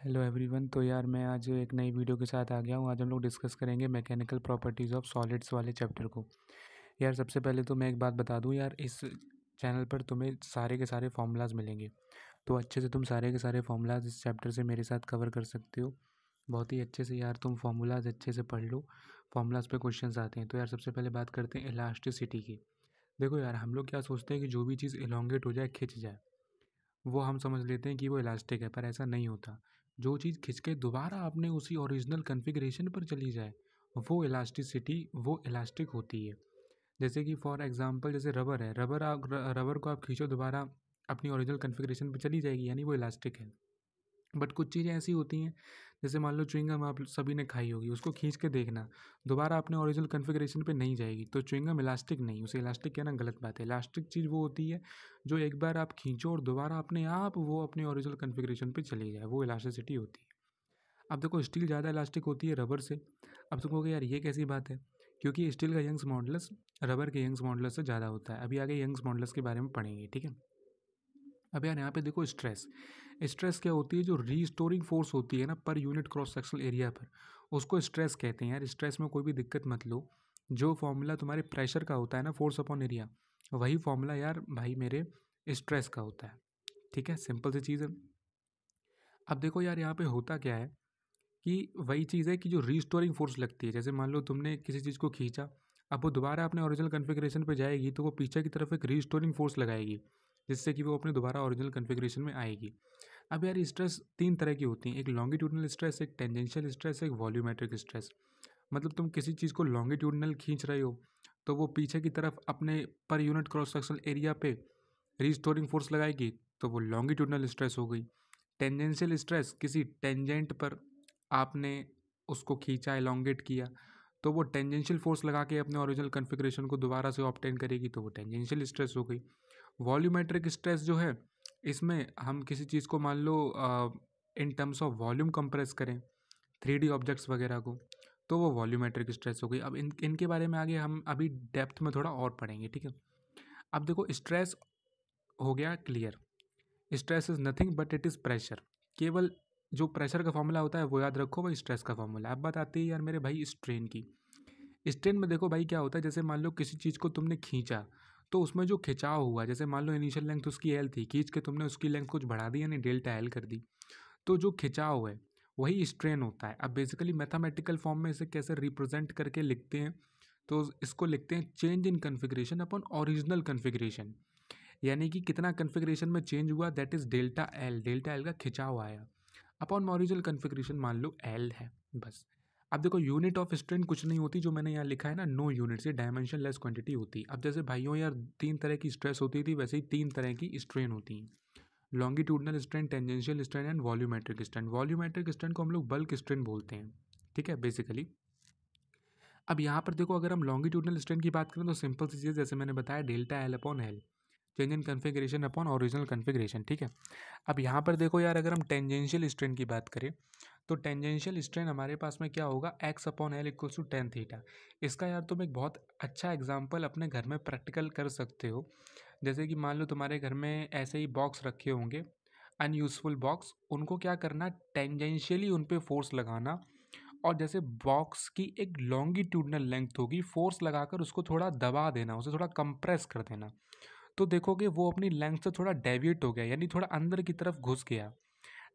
Hello everyone. तो यार मैं आज एक नई वीडियो के साथ आ गया हूँ। आज हम लोग डिस्कस करेंगे मैकेनिकल प्रॉपर्टीज़ ऑफ सॉलिड्स वाले चैप्टर को। यार सबसे पहले तो मैं एक बात बता दूँ यार, इस चैनल पर तुम्हें सारे के सारे फार्मूलाज मिलेंगे, तो अच्छे से तुम सारे के सारे फार्मूलाज इस चैप्टर से मेरे साथ कवर कर सकते हो। बहुत ही अच्छे से यार तुम फार्मूलाज अच्छे से पढ़ लो। फार्मूलाज पे क्वेश्चन आते हैं। तो यार सबसे पहले बात करते हैं इलास्टिसिटी की। देखो यार, हम लोग क्या सोचते हैं कि जो भी चीज़ इलोंगेट हो जाए, खिंच जाए, वो हम समझ लेते हैं कि वो इलास्टिक है, पर ऐसा नहीं होता। जो चीज़ खिंच के दोबारा अपने उसी ओरिजिनल कॉन्फ़िगरेशन पर चली जाए, वो इलास्टिसिटी, वो इलास्टिक होती है। जैसे कि फॉर एग्जांपल, जैसे रबर है, रबर को आप खींचो दोबारा अपनी ओरिजिनल कॉन्फ़िगरेशन पर चली जाएगी, यानी वो इलास्टिक है। बट कुछ चीज़ें ऐसी होती हैं, जैसे मान लो च्युइंगम आप सभी ने खाई होगी, उसको खींच के देखना, दोबारा अपने ओरिजिनल कॉन्फ़िगरेशन पे नहीं जाएगी, तो च्युइंगम इलास्टिक नहीं। उसे इलास्टिक कहना गलत बात है। इलास्टिक चीज़ वो होती है जो एक बार आप खींचो और दोबारा अपने आप वो अपने ओरिजिनल कॉन्फ़िगरेशन पे चली जाए, वो इलास्टिसिटी होती है। अब देखो, स्टील ज़्यादा इलास्टिक होती है रबर से। अब तुम कहोगे यार ये कैसी बात है, क्योंकि स्टील का यंग्स मॉडुलस रबर के यंग्स मॉडुलस से ज़्यादा होता है। अभी आगे यंग्स मॉडुलस के बारे में पढ़ेंगे, ठीक है। अब यार यहाँ पे देखो, स्ट्रेस स्ट्रेस क्या होती है, जो रीस्टोरिंग फोर्स होती है ना per unit cross sectional area पर, उसको स्ट्रेस कहते हैं। यार स्ट्रेस में कोई भी दिक्कत मत लो, जो फॉर्मूला तुम्हारे प्रेशर का होता है ना, फोर्स अपॉन एरिया, वही फॉर्मूला यार भाई मेरे स्ट्रेस का होता है। ठीक है, सिंपल सी चीज़ है। अब देखो यार, यहाँ पे होता क्या है कि वही चीज़ है कि जो रीस्टोरिंग फोर्स लगती है, जैसे मान लो तुमने किसी चीज़ को खींचा, अब वो दोबारा अपने ओरिजिनल कॉन्फ़िगरेशन पे जाएगी, तो वो पीछे की तरफ एक रीस्टोरिंग फोर्स लगाएगी, जिससे कि वो अपने दोबारा ओरिजिनल कॉन्फ़िगरेशन में आएगी। अब यार स्ट्रेस तीन तरह की होती हैं, एक लॉन्गिट्यूडनल स्ट्रेस, एक टेंजेंशियल स्ट्रेस, एक वॉल्यूमेट्रिक स्ट्रेस। मतलब तुम किसी चीज़ को लॉन्गिट्यूडनल खींच रहे हो, तो वो पीछे की तरफ अपने per unit cross sectional area पे रीस्टोरिंग फोर्स लगाएगी, तो वो लॉन्गिट्यूडनल स्ट्रेस हो गई। टेंजेंशियल स्ट्रेस, किसी टेंजेंट पर आपने उसको खींचा, एलोंगेट किया, तो वो टेंजेंशियल फोर्स लगा के अपने ओरिजिनल कॉन्फ़िगरेशन को दोबारा से ऑब्टेन करेगी, तो वो टेंजेंशियल स्ट्रेस हो गई। वॉल्यूमेट्रिक स्ट्रेस जो है, इसमें हम किसी चीज़ को मान लो in terms of volume compress करें, 3D ऑब्जेक्ट्स वगैरह को, तो वो वॉल्यूमेट्रिक स्ट्रेस हो गई। अब इनके बारे में आगे हम अभी डेप्थ में थोड़ा और पढ़ेंगे, ठीक है। अब देखो, स्ट्रेस हो गया clear. Stress is nothing but it is pressure. केवल जो प्रेशर का फॉर्मूला होता है वो याद रखो, वही स्ट्रेस का फॉर्मूला। अब बात आती है यार मेरे भाई स्ट्रेन की। स्ट्रेन में देखो भाई क्या होता है, जैसे मान लो किसी चीज़ को तुमने खींचा, तो उसमें जो खिंचाव हुआ, जैसे मान लो इनिशियल लेंथ उसकी एल थी, खींच के तुमने उसकी लेंथ कुछ बढ़ा दी, यानी डेल्टा एल कर दी, तो जो खिंचाव है वही स्ट्रेन होता है। अब बेसिकली मैथमेटिकल फॉर्म में इसे कैसे रिप्रेजेंट करके लिखते हैं, तो इसको लिखते हैं change in configuration upon original configuration. यानी कि कितना कन्फिग्रेशन में चेंज हुआ, that is delta L. Delta L का खिंचाव आया अपॉन ओरिजिनल कन्फिग्रेशन, मान लो एल है, बस। अब देखो, यूनिट ऑफ स्ट्रेन कुछ नहीं होती, जो मैंने यहाँ लिखा है ना, नो यूनिट से डायमेंशन लेस क्वांटिटी होती। अब जैसे भाइयों यार तीन तरह की स्ट्रेस होती थी, वैसे ही तीन तरह की स्ट्रेन होती हैं, longitudinal strain, tangential strain and volumetric strain. Volumetric strain को हम लोग बल्क स्ट्रेन बोलते हैं, ठीक है, बेसिकली। अब यहाँ पर देखो, अगर हम लॉन्गिट्यूडनल स्ट्रेन की बात करें, तो सिंपल सी चीज़, जैसे मैंने बताया, delta L upon L, change in configuration upon original configuration, ठीक है। अब यहाँ पर देखो यार, अगर हम टेंजेंशियल स्ट्रेन की बात करें, तो टेंजेंशियल स्ट्रेन हमारे पास में क्या होगा, X upon L equals to ten theta. इसका यार तुम एक बहुत अच्छा एग्जाम्पल अपने घर में प्रैक्टिकल कर सकते हो। जैसे कि मान लो तुम्हारे घर में ऐसे ही बॉक्स रखे होंगे, अनयूजफुल बॉक्स, उनको क्या करना, टेंजेंशियली उन पे फोर्स लगाना, और जैसे बॉक्स की एक लॉन्गिट्यूडनल लेंथ होगी, फोर्स लगाकर उसको थोड़ा दबा देना, उसे थोड़ा कंप्रेस कर देना, तो देखोगे वो अपनी लेंथ से थोड़ा डेविएट हो गया, यानी थोड़ा अंदर की तरफ घुस गया।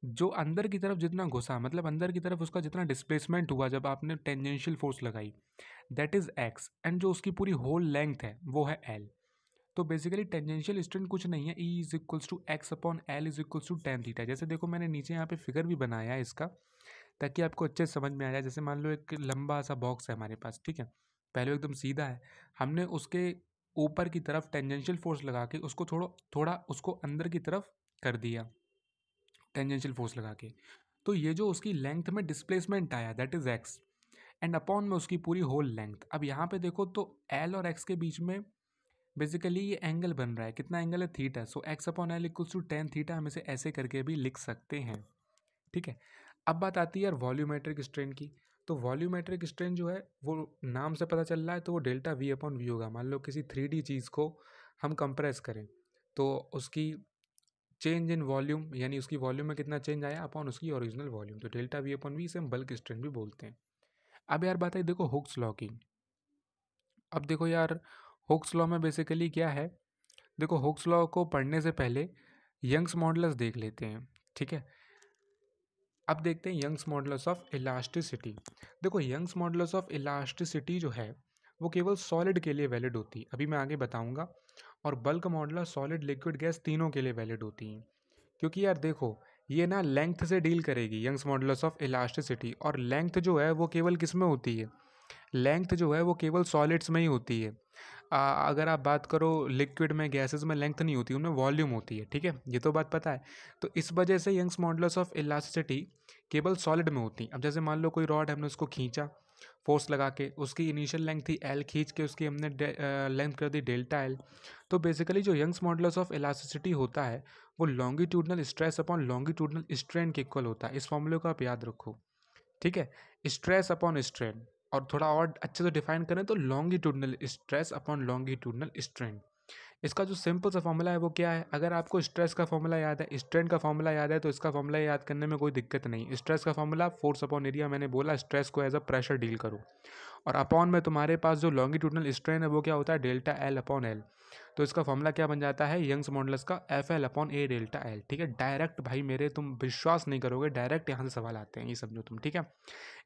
जो अंदर की तरफ जितना घुसा, मतलब अंदर की तरफ उसका जितना डिस्प्लेसमेंट हुआ जब आपने टेंजेंशियल फोर्स लगाई, दैट इज एक्स, एंड जो उसकी पूरी होल लेंथ है वो है एल। तो बेसिकली टेंजेंशियल स्ट्रेन कुछ नहीं है, E is equals to X upon L is equals to ten theta. जैसे देखो, मैंने नीचे यहाँ पे फिगर भी बनाया है इसका, ताकि आपको अच्छे से समझ में आ जाए। जैसे मान लो एक लंबा सा बॉक्स है हमारे पास, ठीक है, पहले एकदम सीधा है, हमने उसके ऊपर की तरफ टेंजेंशियल फोर्स लगा के उसको थोड़ा थोड़ा उसको अंदर की तरफ कर दिया, टेंजेंशियल फोर्स लगा के, तो ये जो उसकी लेंथ में डिस्प्लेसमेंट आया, that is x, and upon में उसकी पूरी होल लेंथ। अब यहाँ पे देखो, तो एल और एक्स के बीच में बेसिकली ये एंगल बन रहा है, कितना एंगल है, theta. So X upon L equals to ten theta, हम इसे ऐसे करके भी लिख सकते हैं, ठीक है। अब बात आती है यार वॉल्यूमेट्रिक स्ट्रेन की। तो वॉल्यूमेट्रिक स्ट्रेन जो है, वो नाम से पता चल रहा है, तो वो डेल्टा वी अपॉन वी होगा। मान लो किसी 3D चीज़ को हम कंप्रेस करें, तो उसकी चेंज इन वॉल्यूम, यानी उसकी वॉल्यूम में कितना चेंज आया अपॉन उसकी ओरिजिनल वॉल्यूम, तो डेल्टा वी अपॉन वी इसे हम बल्क स्ट्रेन भी बोलते हैं। अब यार बात है देखो हुक्स लॉ की। अब देखो यार हुक्स लॉ में बेसिकली क्या है, देखो हुक्स लॉ को पढ़ने से पहले यंग्स मॉडुलस देख लेते हैं, ठीक है। अब देखते हैं यंग्स मॉडुलस ऑफ इलास्टिसिटी। देखो यंग्स मॉडुलस ऑफ इलास्टिसिटी जो है वो केवल सॉलिड के लिए वैलिड होती है, अभी मैं आगे बताऊंगा। और bulk modulus solid liquid gas तीनों के लिए वैलिड होती हैं। क्योंकि यार देखो ये ना लेंथ से डील करेगी यंग्स मॉडुलस ऑफ इलास्टिसिटी, और लेंथ जो है वो केवल किस में होती है, लेंथ जो है वो केवल सॉलिड्स में ही होती है। अगर आप बात करो लिक्विड में गैसेस में लेंथ नहीं होती, उनमें वॉल्यूम होती है, ठीक है, ये तो बात पता है। तो इस वजह से यंग्स मॉडुलस ऑफ इलास्टिसिटी केवल सॉलिड में होती है। अब जैसे मान लो कोई रॉड हमने उसको खींचा फोर्स लगा के, उसकी इनिशियल लेंथ थी एल, खींच के उसकी हमने लेंथ कर दी डेल्टा एल। तो बेसिकली जो यंग्स मॉडुलस ऑफ इलास्टिसिटी होता है वो longitudinal stress upon longitudinal strain के इक्वल होता है। इस फॉर्मूले को आप याद रखो, ठीक है। स्ट्रेस अपॉन स्ट्रेन, और थोड़ा और अच्छे से डिफाइन करें तो longitudinal stress upon longitudinal strain. इसका जो सिंपल सा फॉर्मूला है वो क्या है, अगर आपको स्ट्रेस का फॉर्मूला याद है, स्ट्रेन का फॉर्मूला याद है, तो इसका फॉर्मूला याद करने में कोई दिक्कत नहीं। स्ट्रेस का फॉर्मूला फोर्स अपॉन एरिया, मैंने बोला स्ट्रेस को एज अ प्रेशर डील करो, और अपॉन में तुम्हारे पास जो लॉन्गिट्यूडनल स्ट्रेन है वो क्या होता है, डेल्टा एल अपॉन एल। तो इसका फॉर्मूला क्या बन जाता है, यंग्स मॉडुलस का एफ एल अपॉन ए डेल्टा एल, ठीक है। डायरेक्ट भाई मेरे, तुम विश्वास नहीं करोगे, डायरेक्ट यहाँ से सवाल आते हैं, ये समझो तुम, ठीक है।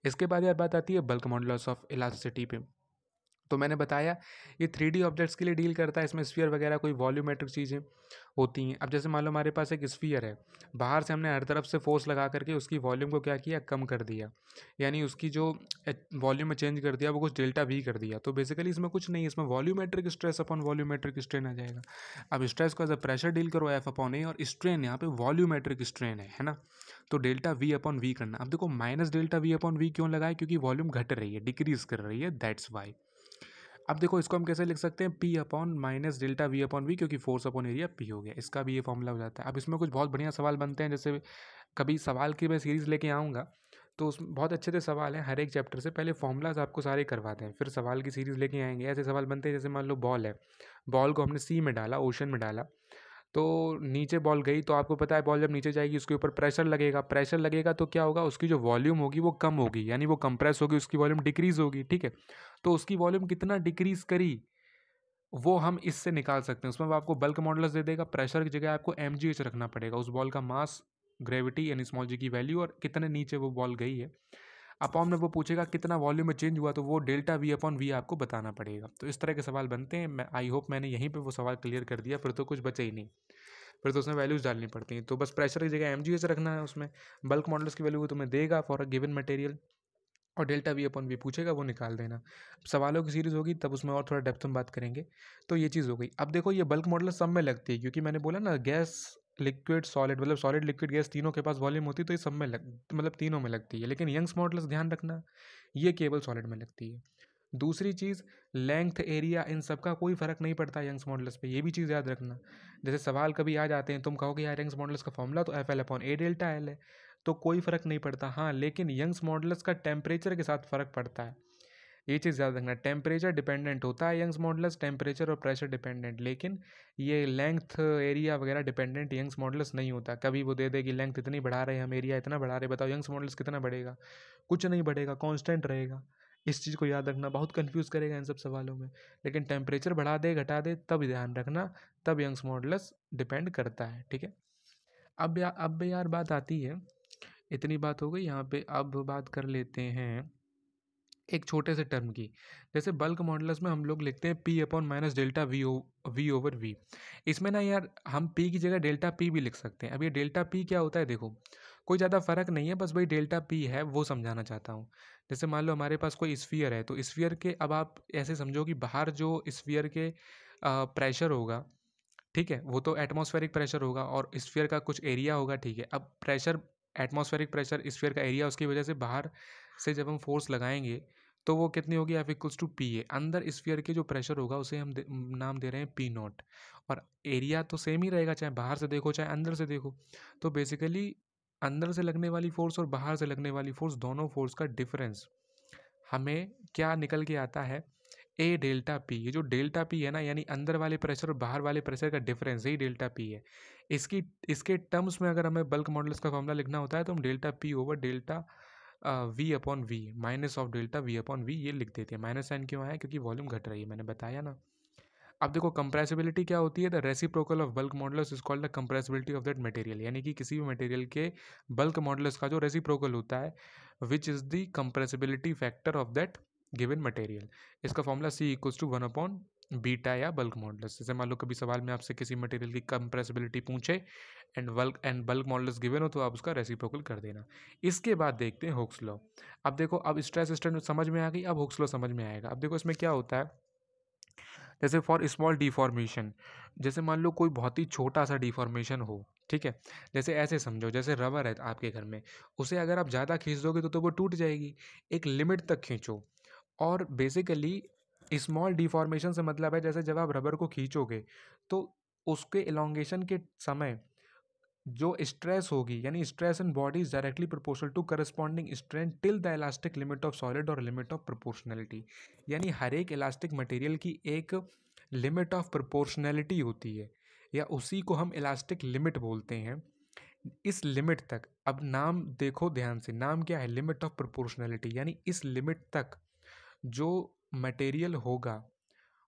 इसके बाद यार बात आती है बल्क मॉडुलस ऑफ इलास्टिसिटी पे। तो मैंने बताया ये 3D ऑब्जेक्ट्स के लिए डील करता है, इसमें स्फीयर वगैरह कोई वॉल्यूमेट्रिक चीज़ें होती हैं। अब जैसे मान लो हमारे पास एक स्फीयर है, बाहर से हमने हर तरफ से फोर्स लगा करके उसकी वॉल्यूम को क्या किया, कम कर दिया, यानी उसकी जो वॉल्यूम में चेंज कर दिया वो कुछ डेल्टा वी कर दिया। तो बेसिकली इसमें कुछ नहीं, इसमें volumetric stress upon volumetric strain आ जाएगा। अब स्ट्रेस को एज अ प्रेशर डील करो एफ अपॉन ए, और स्ट्रेन यहाँ पे वॉल्यूमेट्रिक स्ट्रेन है ना, तो डेल्टा वी अपॉन वी करना। अब देखो minus delta V upon V क्यों लगाए, क्योंकि वॉल्यूम घट रही है, डिक्रीज कर रही है, दैट्स वाई। अब देखो इसको हम कैसे लिख सकते हैं, P upon minus delta V upon V, क्योंकि फोर्स अपॉन एरिया पी हो गया, इसका भी ये फॉर्मूला हो जाता है। अब इसमें कुछ बहुत बढ़िया सवाल बनते हैं, जैसे कभी सवाल की मैं सीरीज़ लेके आऊँगा तो उसमें बहुत अच्छे से सवाल हैं, हर एक चैप्टर से पहले फॉर्मूलाज आपको सारे करवाते हैं, फिर सवाल की सीरीज़ लेके आएंगे। ऐसे सवाल बनते हैं जैसे मान लो बॉल है, बॉल को हमने सी में डाला, ओशन में डाला, तो नीचे बॉल गई, तो आपको पता है बॉल जब नीचे जाएगी उसके ऊपर प्रेशर लगेगा, प्रेशर लगेगा तो क्या होगा, उसकी जो वॉल्यूम होगी वो कम होगी, यानी वो कंप्रेस होगी, उसकी वॉल्यूम डिक्रीज होगी, ठीक है। तो उसकी वॉल्यूम कितना डिक्रीज करी वो हम इससे निकाल सकते हैं। उसमें वो आपको बल्क मॉडुलस दे देगा, प्रेशर की जगह आपको mgh रखना पड़ेगा, उस बॉल का मास, ग्रेविटी यानी स्मॉल जी की वैल्यू, और कितने नीचे वो बॉल गई है। अपॉन में वो पूछेगा कितना वॉल्यूम में चेंज हुआ, तो वो डेल्टा वी अपॉन वी आपको बताना पड़ेगा। तो इस तरह के सवाल बनते हैं। मैं आई होप मैंने यहीं पे वो सवाल क्लियर कर दिया, फिर तो कुछ बचे ही नहीं, फिर तो उसमें वैल्यूज डालनी पड़ती हैं। तो बस प्रेशर की जगह mgh रखना है, उसमें बल्क मॉडुलस की वैल्यू वो तुम्हें देगा फॉर अ गिवन मटेरियल, और डेल्टा वी अपॉन वी पूछेगा, वो निकाल देना। सवालों की सीरीज़ होगी तब उसमें और थोड़ा डेप्थ में बात करेंगे। तो ये चीज़ हो गई। अब देखो ये बल्क मॉडुलस सब में लगती है, क्योंकि मैंने बोला ना गैस लिक्विड सॉलिड, मतलब सॉलिड लिक्विड गैस तीनों के पास वॉल्यूम होती है, तो ये सब में मतलब तीनों में लगती है। लेकिन यंग्स मॉडुलस ध्यान रखना, ये केवल सॉलिड में लगती है। दूसरी चीज़, लेंथ एरिया इन सब का कोई फ़र्क नहीं पड़ता यंग्स मॉडुलस पे, ये भी चीज़ याद रखना। जैसे सवाल कभी आ जाते हैं, तुम कहोगे यार यंग्स मॉडुलस का फॉर्मूला तो एफ एल अपॉन ए डेल्टा एल है, तो कोई फ़र्क नहीं पड़ता। हाँ, लेकिन यंग्स मॉडुलस का टेम्परेचर के साथ फ़र्क पड़ता है, ये चीज़ याद रखना। टेम्परेचर डिपेंडेंट होता है यंग्स मॉडुलस, टेम्परेचर और प्रेशर डिपेंडेंट, लेकिन ये लेंथ एरिया वगैरह डिपेंडेंट यंग्स मॉडुलस नहीं होता। कभी वो दे दे कि लेंथ इतनी बढ़ा रहे हैं हम, एरिया इतना बढ़ा रहे, बताओ यंग्स मॉडुलस कितना बढ़ेगा, कुछ नहीं बढ़ेगा, कांस्टेंट रहेगा। इस चीज़ को याद रखना, बहुत कंफ्यूज करेगा इन सब सवालों में। लेकिन टेम्परेचर बढ़ा दे घटा दे तब ध्यान रखना, तब यंग्स मॉडुलस डिपेंड करता है, ठीक है। अब यार बात आती है, इतनी बात हो गई यहाँ पे, अब बात कर लेते हैं एक छोटे से टर्म की। जैसे बल्क मॉडुलस में हम लोग लिखते हैं P upon minus delta V over V. इसमें ना यार हम पी की जगह डेल्टा पी भी लिख सकते हैं। अब ये डेल्टा पी क्या होता है, देखो कोई ज़्यादा फर्क नहीं है, बस भाई डेल्टा पी है वो समझाना चाहता हूँ। जैसे मान लो हमारे पास कोई स्फीयर है, तो स्फीयर के, अब आप ऐसे समझो कि बाहर जो स्फीयर के प्रेशर होगा, ठीक है, वो तो एटमॉस्फेरिक प्रेशर होगा, और स्फीयर का कुछ एरिया होगा, ठीक है। अब प्रेशर, एटमॉस्फेरिक प्रेशर, स्फीयर का एरिया, उसकी वजह से बाहर से जब हम फोर्स लगाएंगे तो वो कितनी होगी, F equals to P A. अंदर स्फीयर के जो प्रेशर होगा उसे हम नाम दे रहे हैं पी नॉट, और एरिया तो सेम ही रहेगा, चाहे बाहर से देखो चाहे अंदर से देखो। तो बेसिकली अंदर से लगने वाली फोर्स और बाहर से लगने वाली फोर्स, दोनों फोर्स का डिफरेंस हमें क्या निकल के आता है, ए डेल्टा पी। ये जो डेल्टा पी है ना, यानी अंदर वाले प्रेशर और बाहर वाले प्रेशर का डिफरेंस, यही डेल्टा पी है। इसके टर्म्स में अगर हमें बल्क मॉडुलस का फॉर्मूला लिखना होता है तो हम delta P over delta V upon V minus of delta V upon V ये लिख देते हैं। माइनस साइन क्यों आया? क्योंकि वॉल्यूम घट रही है, मैंने बताया ना। अब देखो कंप्रेसिबिलिटी क्या होती है? The reciprocal of bulk modulus is called the compressibility of that material, यानी कि किसी भी मटेरियल के बल्क मॉडुलस का जो रेसिप्रोकल होता है, which is the compressibility factor of that given material. इसका formula C equals to 1 upon beta या बल्क मॉडुलस। जैसे मान लो कभी सवाल में आपसे किसी मटेरियल की कंप्रेसिबिलिटी पूछे एंड बल्क मॉडुलस गिवन हो, तो आप उसका रेसिप्रोकल कर देना। इसके बाद देखते हैं हुक्स लॉ। अब देखो, अब स्ट्रेस स्ट्रेन समझ में आ गई, अब हुक्स लॉ समझ में आएगा। अब देखो इसमें क्या होता है, जैसे फॉर स्मॉल डिफॉर्मेशन, जैसे मान लो कोई बहुत ही छोटा सा डिफॉर्मेशन हो, ठीक है। जैसे ऐसे समझो, जैसे रबर है आपके घर में, उसे अगर आप ज़्यादा खींच दोगे तो वो टूट जाएगी। एक लिमिट तक खींचो। और बेसिकली स्मॉल डिफॉर्मेशन से मतलब है, जैसे जब आप रबर को खींचोगे तो उसके एलोंगेशन के समय जो स्ट्रेस होगी, यानी stress in body is directly proportional to corresponding strain till the elastic limit of solid और लिमिट ऑफ प्रोपोर्शनैलिटी। यानी हर एक इलास्टिक मटेरियल की एक लिमिट ऑफ प्रोपोर्शनैलिटी होती है, या उसी को हम इलास्टिक लिमिट बोलते हैं। इस लिमिट तक, अब नाम देखो ध्यान से, नाम क्या है? Limit of proportionality. यानी इस लिमिट तक जो मटेरियल होगा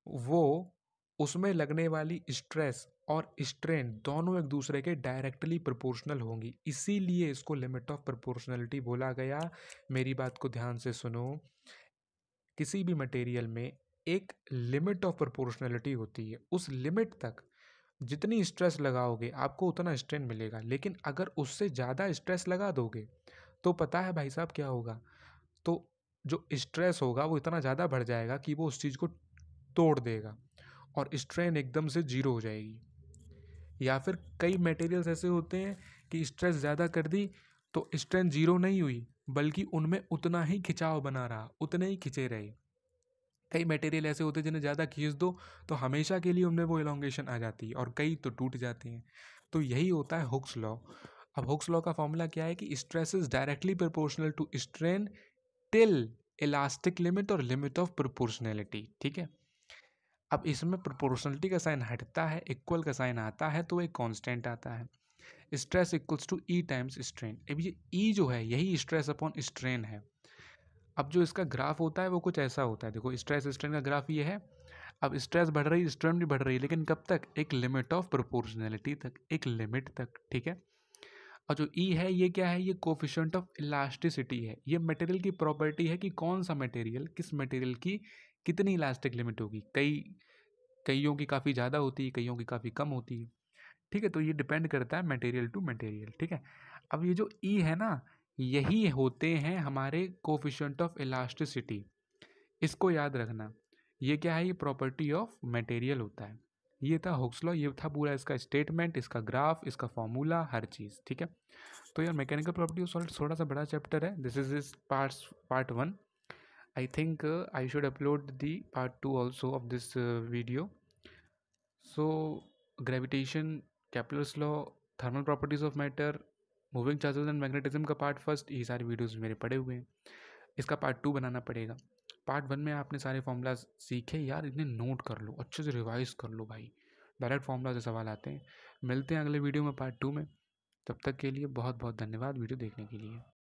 वो, उसमें लगने वाली स्ट्रेस और स्ट्रेन दोनों एक दूसरे के डायरेक्टली प्रोपोर्शनल होंगी, इसीलिए इसको लिमिट ऑफ प्रोपोर्शनलिटी बोला गया। मेरी बात को ध्यान से सुनो। किसी भी मटेरियल में एक लिमिट ऑफ प्रोपोर्शनलिटी होती है, उस लिमिट तक जितनी स्ट्रेस लगाओगे आपको उतना स्ट्रेन मिलेगा, लेकिन अगर उससे ज़्यादा स्ट्रेस लगा दोगे तो पता है भाई साहब क्या होगा? तो जो स्ट्रेस होगा वो इतना ज़्यादा बढ़ जाएगा कि वो उस चीज़ को तोड़ देगा और स्ट्रेन एकदम से जीरो हो जाएगी। या फिर कई मटेरियल्स ऐसे होते हैं कि स्ट्रेस ज़्यादा कर दी तो स्ट्रेन जीरो नहीं हुई, बल्कि उनमें उतना ही खिंचाव बना रहा, उतने ही खिंचे रहे। कई मटेरियल ऐसे होते हैं जिन्हें ज़्यादा खींच दो तो हमेशा के लिए उनमें वो इलोंगेशन आ जाती है, और कई तो टूट जाती हैं। तो यही होता है हुक्स लॉ। अब हुक्स लॉ का फॉर्मूला क्या है कि stress is directly proportional to strain till elastic limit और लिमिट ऑफ प्रोपोर्शनैलिटी, ठीक है। अब इसमें प्रोपोर्शनलिटी का साइन हटता है, इक्वल का साइन आता है, तो एक कांस्टेंट आता है। Stress equals to E times strain. अब ये ई जो है यही स्ट्रेस अपॉन स्ट्रेन है। अब जो इसका ग्राफ होता है वो कुछ ऐसा होता है, देखो स्ट्रेस स्ट्रेन का ग्राफ ये है। अब स्ट्रेस बढ़ रही है, स्ट्रेन भी बढ़ रही है, लेकिन कब तक? एक लिमिट ऑफ प्रोपोर्शनैलिटी तक, एक लिमिट तक, ठीक है। और जो ई है ये क्या है? ये कोफिशिएंट ऑफ इलास्टिसिटी है। ये मटेरियल की प्रॉपर्टी है कि कौन सा मटेरियल, किस मटेरियल की कितनी इलास्टिक लिमिट होगी। कईयों की काफ़ी ज़्यादा होती है, कईयों की काफ़ी कम होती है, ठीक है। तो ये डिपेंड करता है मटेरियल टू मटेरियल, ठीक है। अब ये जो ई है ना, यही होते हैं हमारे कोफिशिएंट ऑफ इलास्टिसिटी। इसको याद रखना। ये क्या है? ये प्रॉपर्टी ऑफ मटेरियल होता है। ये था हुक्स लॉ, ये था पूरा इसका स्टेटमेंट, इसका ग्राफ, इसका फॉर्मूला, हर चीज़, ठीक है। तो यार मैकेनिकल प्रॉपर्टी ऑफ सॉलिड्स थोड़ा सा बड़ा चैप्टर है। This is part 1। I think I should upload the part 2 also of this video. So gravitation, Kepler's law, thermal properties of matter, moving charges and magnetism का part first, ये सारे videos मेरे पड़े हुए हैं। इसका पार्ट 2 बनाना पड़ेगा। पार्ट 1 में आपने सारे फॉर्मूलाज सीखे यार, इन्हें नोट कर लो, अच्छे से रिवाइज कर लो भाई। डायरेक्ट फॉर्मूला से सवाल आते हैं। मिलते हैं अगले वीडियो में पार्ट 2 में। तब तक के लिए बहुत बहुत धन्यवाद वीडियो देखने के लिए।